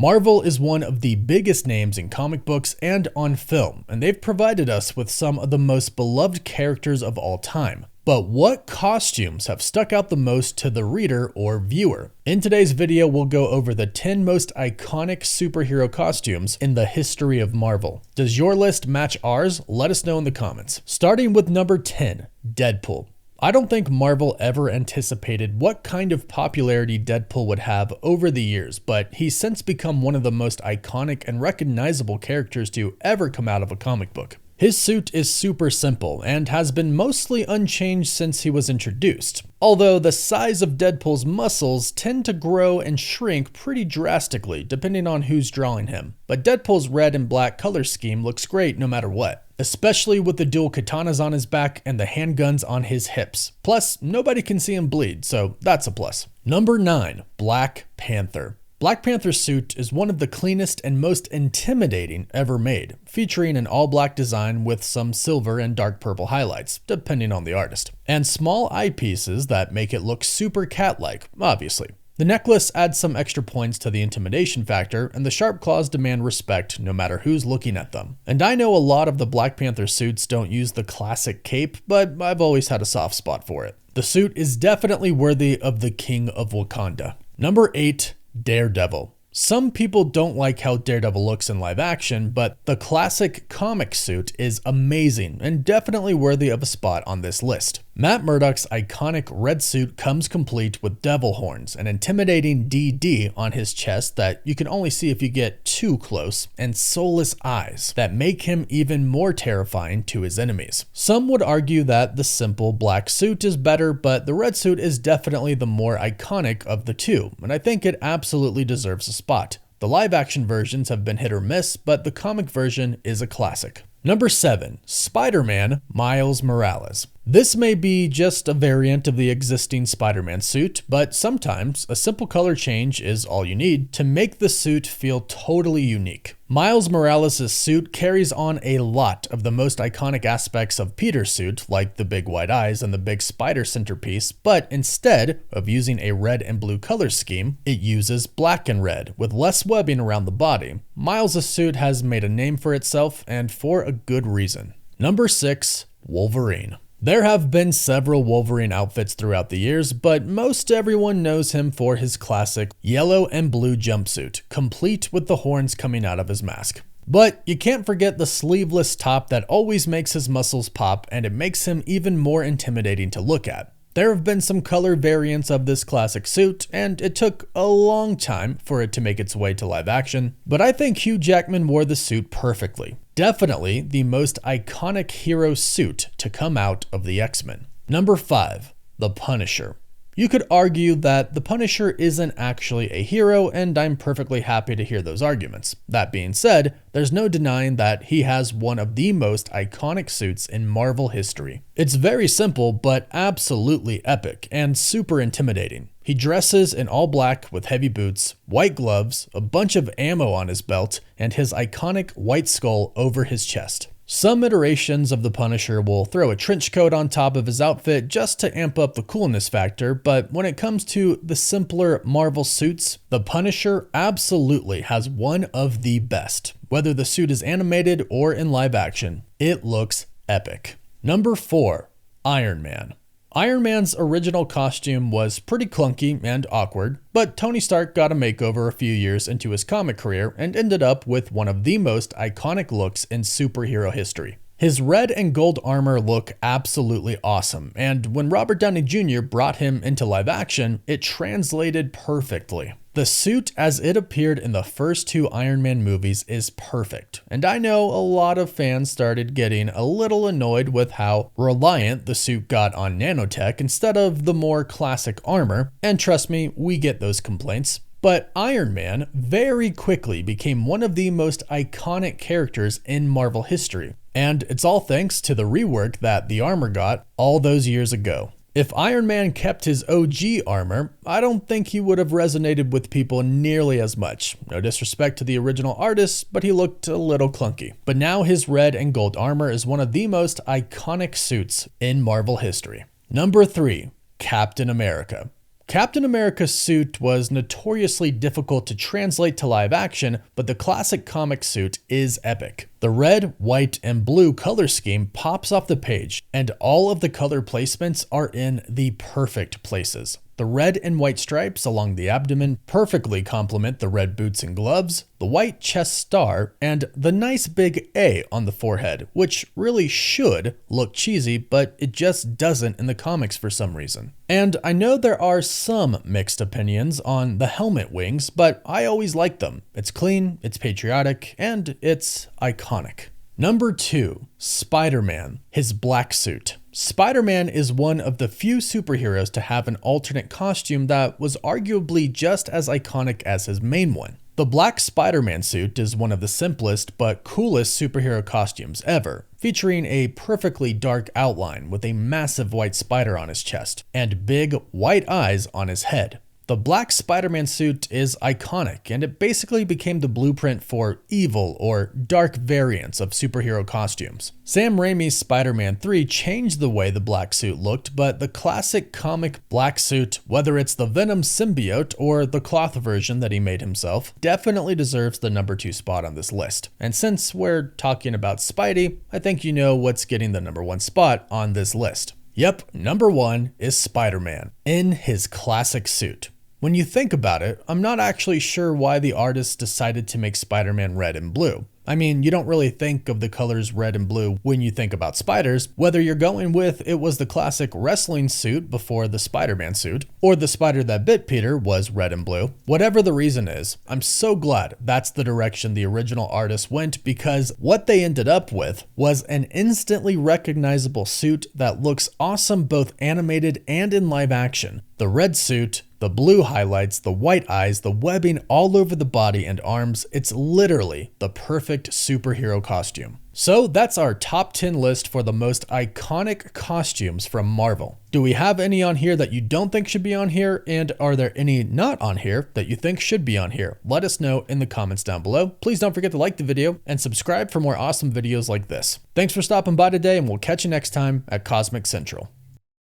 Marvel is one of the biggest names in comic books and on film, and they've provided us with some of the most beloved characters of all time. But what costumes have stuck out the most to the reader or viewer? In today's video, we'll go over the 10 most iconic superhero costumes in the history of Marvel. Does your list match ours? Let us know in the comments. Starting with number 10, Deadpool. I don't think Marvel ever anticipated what kind of popularity Deadpool would have over the years, but he's since become one of the most iconic and recognizable characters to ever come out of a comic book. His suit is super simple and has been mostly unchanged since he was introduced, although the size of Deadpool's muscles tend to grow and shrink pretty drastically depending on who's drawing him. But Deadpool's red and black color scheme looks great no matter what, especially with the dual katanas on his back and the handguns on his hips. Plus, nobody can see him bleed, so that's a plus. Number 9, Black Panther. Black Panther's suit is one of the cleanest and most intimidating ever made, featuring an all-black design with some silver and dark purple highlights, depending on the artist, and small eyepieces that make it look super cat-like, obviously. The necklace adds some extra points to the intimidation factor, and the sharp claws demand respect no matter who's looking at them. And I know a lot of the Black Panther suits don't use the classic cape, but I've always had a soft spot for it. The suit is definitely worthy of the King of Wakanda. Number 8, Daredevil. Some people don't like how Daredevil looks in live action, but the classic comic suit is amazing and definitely worthy of a spot on this list. Matt Murdock's iconic red suit comes complete with devil horns, an intimidating DD on his chest that you can only see if you get too close, and soulless eyes that make him even more terrifying to his enemies. Some would argue that the simple black suit is better, but the red suit is definitely the more iconic of the two, and I think it absolutely deserves a spot. The live action versions have been hit or miss, but the comic version is a classic. Number 7, Spider-Man Miles Morales. This may be just a variant of the existing Spider-Man suit, but sometimes a simple color change is all you need to make the suit feel totally unique. Miles Morales' suit carries on a lot of the most iconic aspects of Peter's suit, like the big white eyes and the big spider centerpiece, but instead of using a red and blue color scheme, it uses black and red with less webbing around the body. Miles' suit has made a name for itself, and for a good reason. Number 6, Wolverine. There have been several Wolverine outfits throughout the years, but most everyone knows him for his classic yellow and blue jumpsuit, complete with the horns coming out of his mask. But you can't forget the sleeveless top that always makes his muscles pop, and it makes him even more intimidating to look at. There have been some color variants of this classic suit, and it took a long time for it to make its way to live action, but I think Hugh Jackman wore the suit perfectly. Definitely the most iconic hero suit to come out of the X-Men. Number 5, The Punisher. You could argue that the Punisher isn't actually a hero, and I'm perfectly happy to hear those arguments. That being said, there's no denying that he has one of the most iconic suits in Marvel history. It's very simple, but absolutely epic and super intimidating. He dresses in all black with heavy boots, white gloves, a bunch of ammo on his belt, and his iconic white skull over his chest. Some iterations of the Punisher will throw a trench coat on top of his outfit just to amp up the coolness factor, but when it comes to the simpler Marvel suits, the Punisher absolutely has one of the best. Whether the suit is animated or in live action, it looks epic. Number 4, Iron Man. Iron Man's original costume was pretty clunky and awkward, but Tony Stark got a makeover a few years into his comic career and ended up with one of the most iconic looks in superhero history. His red and gold armor look absolutely awesome, and when Robert Downey Jr. brought him into live action, it translated perfectly. The suit as it appeared in the first 2 Iron Man movies is perfect, and I know a lot of fans started getting a little annoyed with how reliant the suit got on nanotech instead of the more classic armor, and trust me, we get those complaints. But Iron Man very quickly became one of the most iconic characters in Marvel history, and it's all thanks to the rework that the armor got all those years ago. If Iron Man kept his OG armor, I don't think he would have resonated with people nearly as much. No disrespect to the original artist, but he looked a little clunky. But now his red and gold armor is one of the most iconic suits in Marvel history. Number 3, Captain America. Captain America's suit was notoriously difficult to translate to live action, but the classic comic suit is epic. The red, white, and blue color scheme pops off the page, and all of the color placements are in the perfect places. The red and white stripes along the abdomen perfectly complement the red boots and gloves, the white chest star, and the nice big A on the forehead, which really should look cheesy, but it just doesn't in the comics for some reason. And I know there are some mixed opinions on the helmet wings, but I always like them. It's clean, it's patriotic, and it's iconic. Number 2, Spider-Man, his black suit. Spider-Man is one of the few superheroes to have an alternate costume that was arguably just as iconic as his main one. The black Spider-Man suit is one of the simplest but coolest superhero costumes ever, featuring a perfectly dark outline with a massive white spider on his chest and big white eyes on his head. The black Spider-Man suit is iconic, and it basically became the blueprint for evil or dark variants of superhero costumes. Sam Raimi's Spider-Man 3 changed the way the black suit looked, but the classic comic black suit, whether it's the Venom symbiote or the cloth version that he made himself, definitely deserves the number 2 spot on this list. And since we're talking about Spidey, I think you know what's getting the number 1 spot on this list. Yep, number 1 is Spider-Man in his classic suit. When you think about it, I'm not actually sure why the artist decided to make Spider-Man red and blue. I mean, you don't really think of the colors red and blue when you think about spiders, whether you're going with it was the classic wrestling suit before the Spider-Man suit, or the spider that bit Peter was red and blue. Whatever the reason is, I'm so glad that's the direction the original artist went, because what they ended up with was an instantly recognizable suit that looks awesome both animated and in live action. The red suit, the blue highlights, the white eyes, the webbing all over the body and arms, it's literally the perfect superhero costume. So that's our top 10 list for the most iconic costumes from Marvel. Do we have any on here that you don't think should be on here? And are there any not on here that you think should be on here? Let us know in the comments down below. Please don't forget to like the video and subscribe for more awesome videos like this. Thanks for stopping by today, and we'll catch you next time at Cosmic Central.